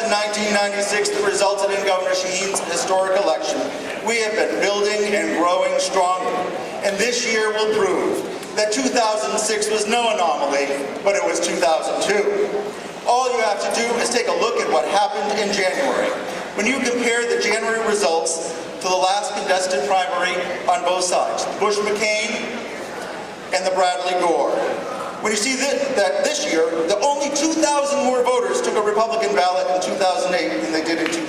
in 1996 that resulted in Governor Shaheen's historic election, we have been building and growing stronger. And this year will prove that 2006 was no anomaly, but it was 2002. All you have to do is take a look at what happened in January. When you compare the January results to the last contested primary on both sides, Bush-McCain and the Bradley-Gore. When you see that this year, the only 2,000 more voters took a Republican ballot in 2008 than they did in 2000.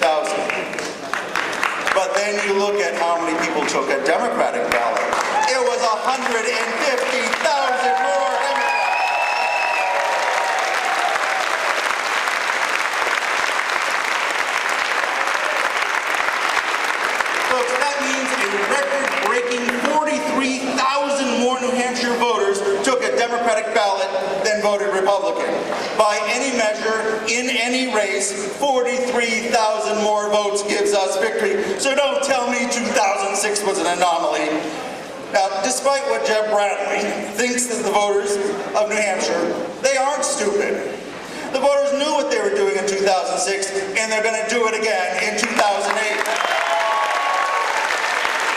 But then you look at how many people took a Democratic ballot. It was 150,000 more Democrats. Folks, that means a record-breaking 43,000 more New Hampshire voters took a Democratic ballot than voted Republican. By any measure, in any race, 43,000 more votes gives us victory. So don't tell me 2006 was an anomaly. Now, despite what Jeb Bradley thinks that the voters of New Hampshire, they aren't stupid. The voters knew what they were doing in 2006, and they're going to do it again in 2008.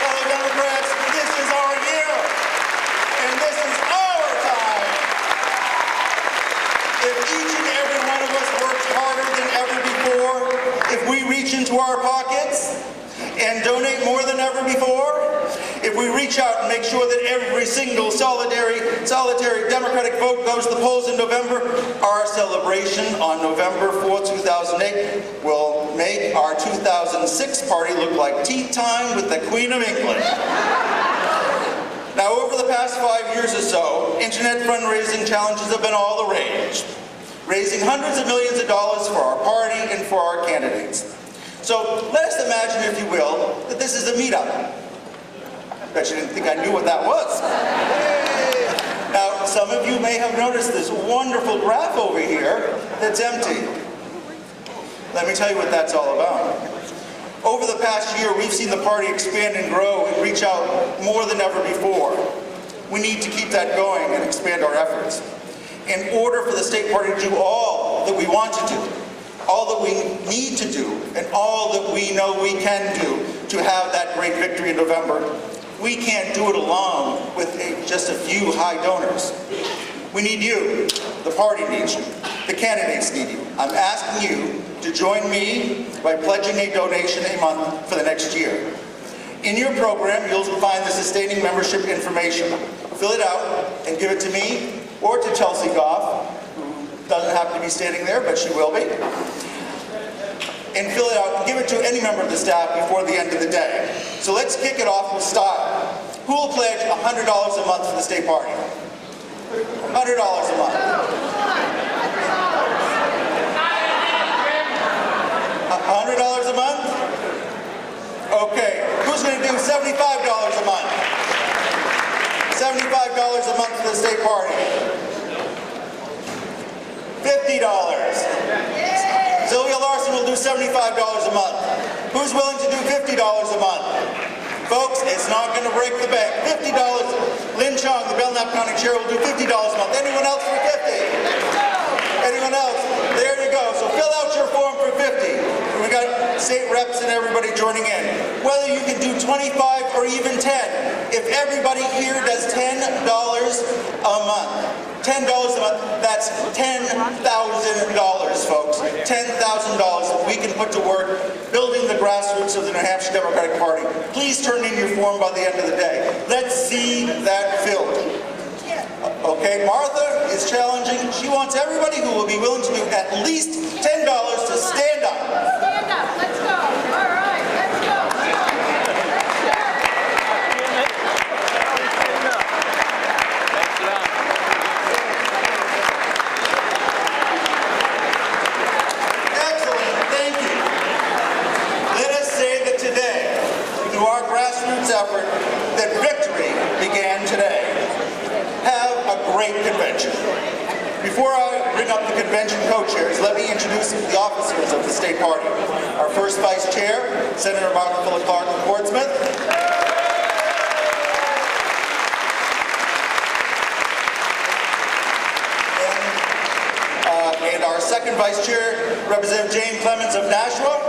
Fellow Democrats, this is our year, and this is our time. If each and every one of us works harder than ever before, if we reach into our pockets and donate more than ever before, if we reach out and make sure that every single solitary Democratic vote goes to the polls in November, our celebration on November 4, 2008 will make our 2006 party look like tea time with the Queen of England. Now, over the past 5 years or so, internet fundraising challenges have been all the rage, raising hundreds of millions of dollars for our party and for our candidates. So let us imagine, if you will, that this is a meetup. Bet you didn't think I knew what that was. Hey. Now, some of you may have noticed this wonderful graph over here that's empty. Let me tell you what that's all about. Over the past year, we've seen the party expand and grow and reach out more than ever before. We need to keep that going and expand our efforts. In order for the state party to do all that we want to do, all that we need to do, and all that we know we can do to have that great victory in November, we can't do it alone with just a few high donors. We need you. The party needs you. The candidates need you. I'm asking you to join me by pledging a donation a month for the next year. In your program, you'll find the sustaining membership information. Fill it out and give it to me or to Chelsea Goff, who doesn't happen to be standing there, but she will be. And fill it out and give it to any member of the staff before the end of the day. So let's kick it off with style. Who will pledge $100 a month for the state party? $100 a month. $100 a month? Okay. Who's going to do $75 a month? $75 a month for the state party. $50. Sylvia Larson will do $75 a month. Who's willing to do $50 a month? Folks, it's not going to break the bank. $50. Lynn Chong, the Belknap County Chair, will do $50 a month. Anyone else for $50? Anyone else? There you go. So fill out your form for $50. We got state reps and everybody joining in. Whether you can do $25 or even $10. If everybody here does $10 a month, $10 a month, that's $10,000, folks. $10,000 that we can put to work building the grassroots of the New Hampshire Democratic Party. Please turn in your form by the end of the day. Let's see that filled. Okay, Martha is challenging. She wants everybody who will be willing to do at least $10 to stand up. Stand up. Let's go. All right, let's go. Effort that victory began today. Have a great convention. Before I bring up the convention co-chairs, let me introduce the officers of the state party. Our first vice chair, Senator Martha Clark of Portsmouth. And our second vice chair, Representative Jane Clemens of Nashua.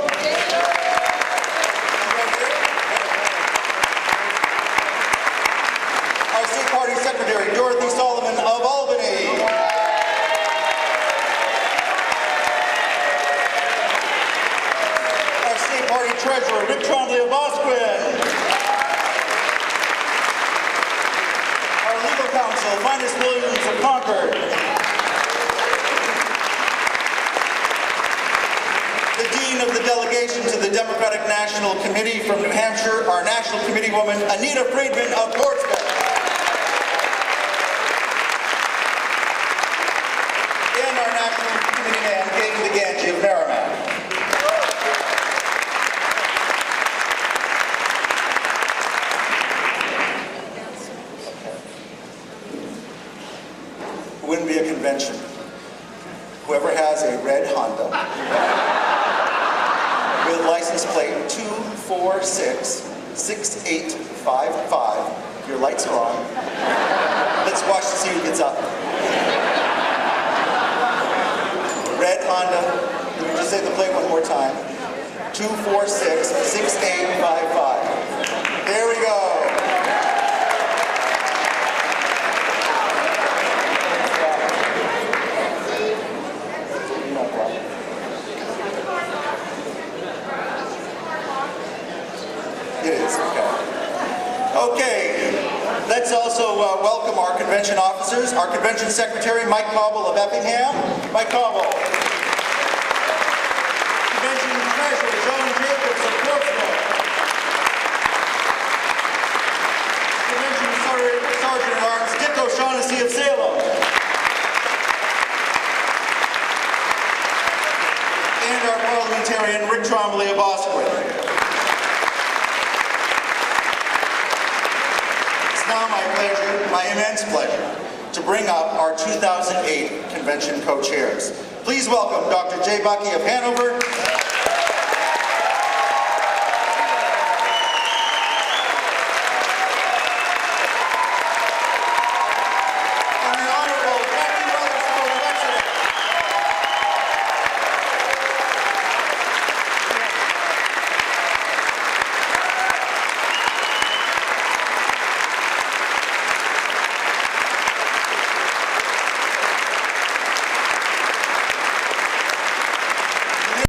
Our state party secretary, Dorothy Solomon of Albany. Our state party treasurer, Rick Trombley of Bosquen. Our legal counsel, Linus Williams of Concord. The dean of the delegation to the Democratic National Committee from New Hampshire, our national committee woman, Anita Friedman of Portsmouth. And our national committee man, Katie DeGangi of Merrimack. It wouldn't be a convention. Whoever has a red Honda with license plate 2466855, your lights are on. Let's watch to see who gets up. Red Honda, let me just say the plate one more time. 2466855. There we go. It is, okay. Okay, let's also welcome our convention officers. Our convention secretary, Mike Cobble of Effingham. Mike Cobble. Convention treasurer, Joan Jacobs of Portsmouth. Convention sergeant at arms, Dick O'Shaughnessy of Salem. And our parliamentarian, Rick Trombley of Bosquen. Now my immense pleasure to bring up our 2008 convention co-chairs. Please welcome Dr. J. Buckley of Hanover